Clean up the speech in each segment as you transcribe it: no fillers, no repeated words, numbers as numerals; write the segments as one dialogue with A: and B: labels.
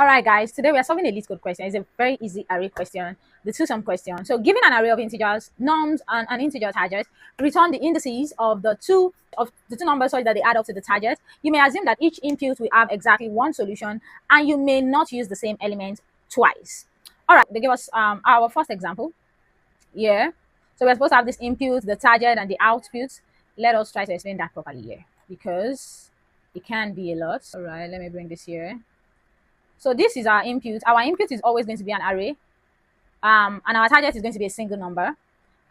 A: All right, guys, today we are solving a Leetcode question. It's a very easy array question, the two-sum question. So given an array of integers, norms, and an integer target, return the indices of the two numbers such that they add up to the target. You may assume that each input will have exactly one solution, and you may not use the same element twice. All right, they give us our first example. Yeah. So we're supposed to have this input, the target, and the output. Let us try to explain that properly here, because it can be a lot. All right, let me bring this here. So this is our input. Our input is always going to be an array, and our target is going to be a single number.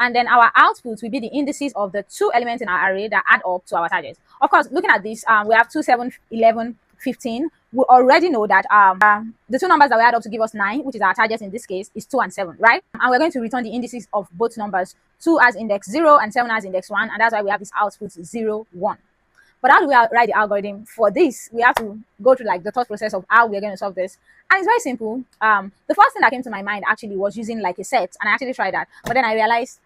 A: And then our output will be the indices of the two elements in our array that add up to our target. Of course, looking at this, we have 2, 7, 11, 15. We already know that the two numbers that we add up to give us 9, which is our target in this case, is 2 and 7, right? And we're going to return the indices of both numbers, 2 as index 0 and 7 as index 1, and that's why we have this output 0, 1. But how do we write the algorithm for this? We have to go through like the thought process of how we're going to solve this. And it's very simple. The first thing that came to my mind actually was using like a set, and I actually tried that. But then I realized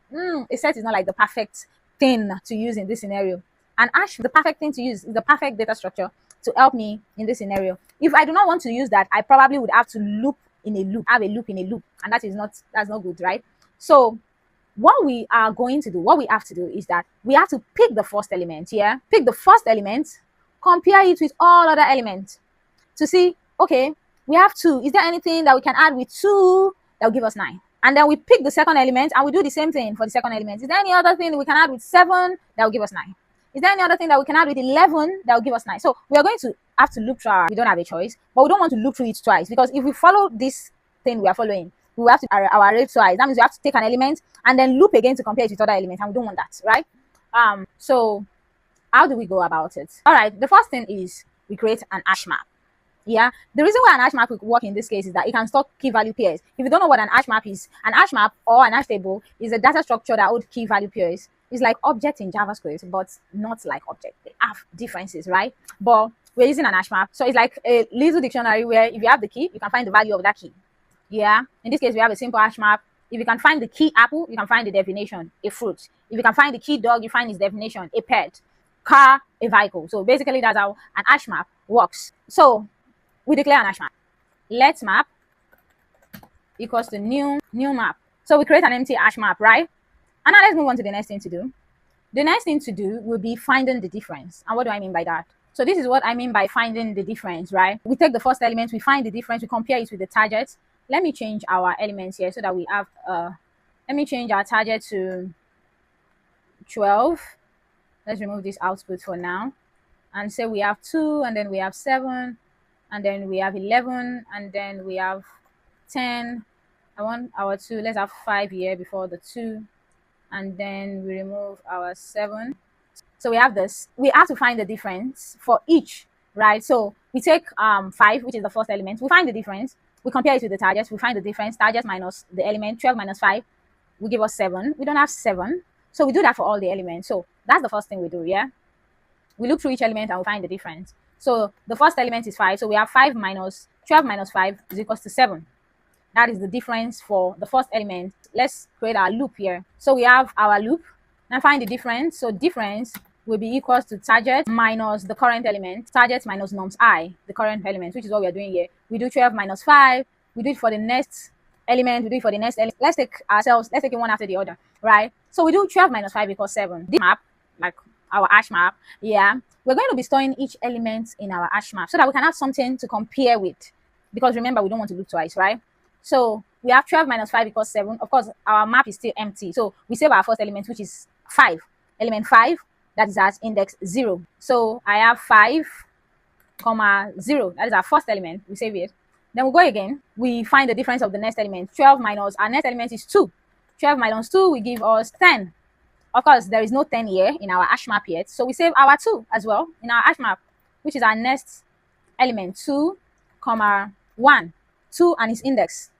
A: a set is not like the perfect thing to use in this scenario. And actually, the perfect thing to use is the perfect data structure to help me in this scenario. If I do not want to use that, I probably would have to have a loop in a loop, and that's not good, right? So what we have to do is that we have to pick the first element, pick the first element, compare it with all other elements to see, okay, we have 2. Is there anything that we can add with 2 that will give us 9? And then we pick the second element and we do the same thing for the second element. Is there any other thing that we can add with 7 that will give us 9? Is there any other thing that we can add with 11 that will give us 9? So we are going to have to loop through we don't have a choice, but we don't want to loop through it twice, because if we follow this thing we are following, we will have to our array twice. That means we have to take an element and then loop again to compare it with other elements, and we don't want that, right? So how do we go about it? All right, the first thing is we create an hash map. Yeah, the reason why an hash map will work in this case is that it can store key value pairs. If you don't know what an hash map is, an hash map or an hash table is a data structure that holds key value pairs. It's like object in JavaScript, but not like object. They have differences, right? But we're using an hash map, so it's like a little dictionary where if you have the key, you can find the value of that key. Yeah, in this case, we have a simple hash map. If you can find the key apple, you can find the definition, a fruit. If you can find the key dog, you find its definition, a pet. Car, a vehicle. So basically, that's how an hash map works. So we declare an hash map. Let map equals to new map. So we create an empty hash map, right? And now let's move on to the next thing to do. The next thing to do will be finding the difference. And what do I mean by that? So this is what I mean by finding the difference, right? We take the first element, we find the difference, we compare it with the target. Let me change our elements here so that we have, let me change our target to 12. Let's remove this output for now. And say we have 2, and then we have 7, and then we have 11, and then we have 10. I want our 2, let's have 5 here before the 2. And then we remove our 7. So we have this. We have to find the difference for each, right? So we take 5, which is the first element. We find the difference. We compare it with the target. We find the difference. Target minus the element. 12 minus 5 will give us 7. We don't have 7. So we do that for all the elements. So that's the first thing we do, yeah? We look through each element and we find the difference. So the first element is 5. So we have 5 minus 12 minus 5 is equals to 7. That is the difference for the first element. Let's create our loop here. So we have our loop and find the difference. So difference will be equals to target minus the current element, target minus norms I, the current element, which is what we are doing here. We do 12 minus 5. We do it for the next element. We do it for the next element. Let's take it one after the other, right? So we do 12 minus 5 equals 7. This map, like our hash map, yeah, we're going to be storing each element in our hash map so that we can have something to compare with. Because remember, we don't want to loop twice, right? So we have 12 minus 5 equals 7. Of course, our map is still empty. So we save our first element, which is 5. Element 5, that is at index 0. So I have 5, 0. That is our first element. We save it. Then we go again. We find the difference of the next element. 12 minus our next element is 2. 12 minus 2 will give us 10. Of course, there is no 10 here in our hash map yet. So we save our 2 as well in our hash map, which is our next element. 2, 1. 2 and its index.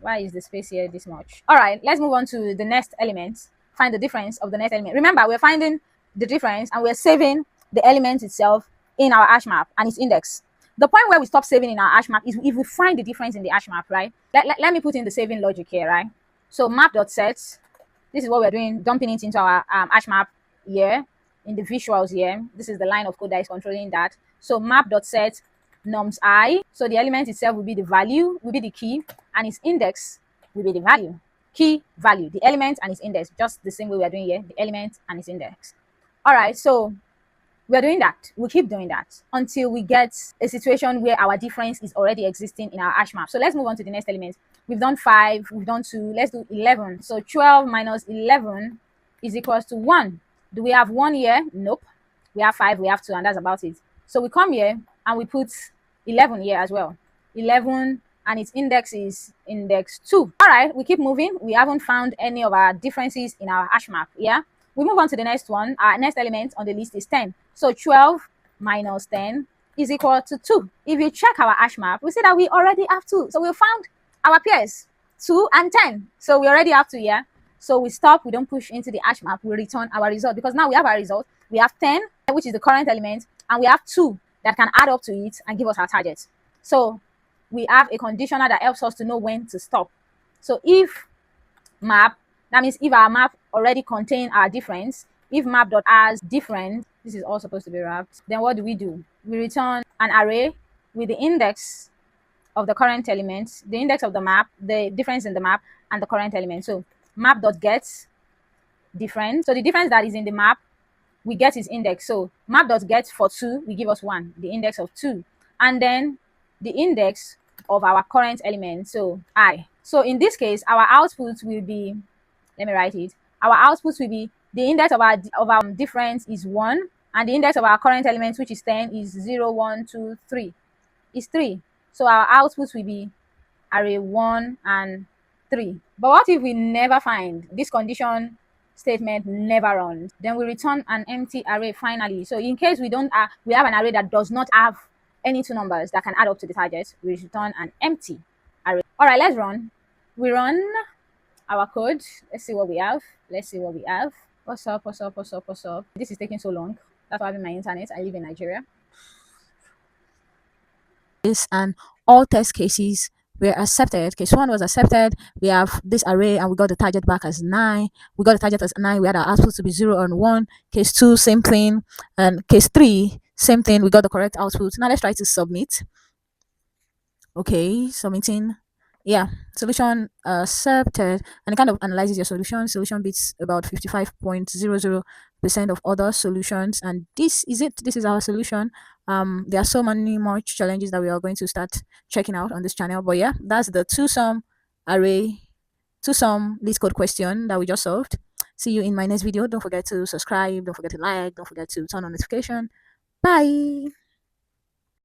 A: Why is the space here this much? All right, let's move on to the next element. Find the difference of the next element. Remember, we're finding the difference and we're saving the element itself in our hash map and its index. The point where we stop saving in our hash map is if we find the difference in the hash map, right? Let me put in the saving logic here, right? So map.set, this is what we're doing, dumping it into our hash map here in the visuals here. This is the line of code that is controlling that. So map.set nums I. So the element itself will be the value, will be the key, and its index will be the value. Key, value, the element and its index, just the same way we are doing here, the element and its index. All right, so we're doing that. We keep doing that until we get a situation where our difference is already existing in our hash map. So let's move on to the next element. We've done 5, we've done 2, let's do 11. So 12 minus 11 is equals to 1. Do we have 1 here? Nope. We have 5, we have 2, and that's about it. So we come here and we put 11 here as well. 11, and its index is index 2. All right, we keep moving. We haven't found any of our differences in our hash map. Yeah, we move on to the next one. Our next element on the list is 10. So 12 minus 10 is equal to 2. If you check our hash map, we see that we already have 2. So we found our pairs, 2 and 10. So we already have 2 here. So we stop, we don't push into the hash map, we return our result, because now we have our result. We have 10, which is the current element, and we have 2 that can add up to it and give us our target. So we have a conditioner that helps us to know when to stop. So if map, that means if our map already contain our difference, if map.as different, this is all supposed to be wrapped, then what do? We return an array with the index of the current element, the index of the map, the difference in the map, and the current element. So map.get difference. So the difference that is in the map, we get its index. So map.get for 2 will give us 1, the index of 2. And then the index of our current element, so I. So in this case, our output will be, let me write it. Our output will be the index of our difference is 1, and the index of our current element, which is 10, is 0, 1, 2, 3. Is 3. So our output will be array 1 and 3. But what if we never find this condition statement never runs? Then we return an empty array finally. So in case we don't we have an array that does not have any 2 numbers that can add up to the target, we return an empty array. All right, let's run. We run our code. Let's see what we have. What's up? This is taking so long. That's why I'm in my internet. I live in Nigeria.
B: And all test cases were accepted. Case 1 was accepted. We have this array and we got the target back as 9. We got the target as 9. We had our output to be 0 and 1. Case 2, same thing. And case 3, same thing. We got the correct output. Now let's try to submit. Okay, submitting. Yeah, solution accepted, and it kind of analyzes your solution. Solution beats about 55.00% of other solutions, and this is it. This is our solution. There are so many more challenges that we are going to start checking out on this channel, but yeah, that's the two-sum array, two-sum Leetcode question that we just solved. See you in my next video. Don't forget to subscribe, don't forget to like, don't forget to turn on notification. Bye.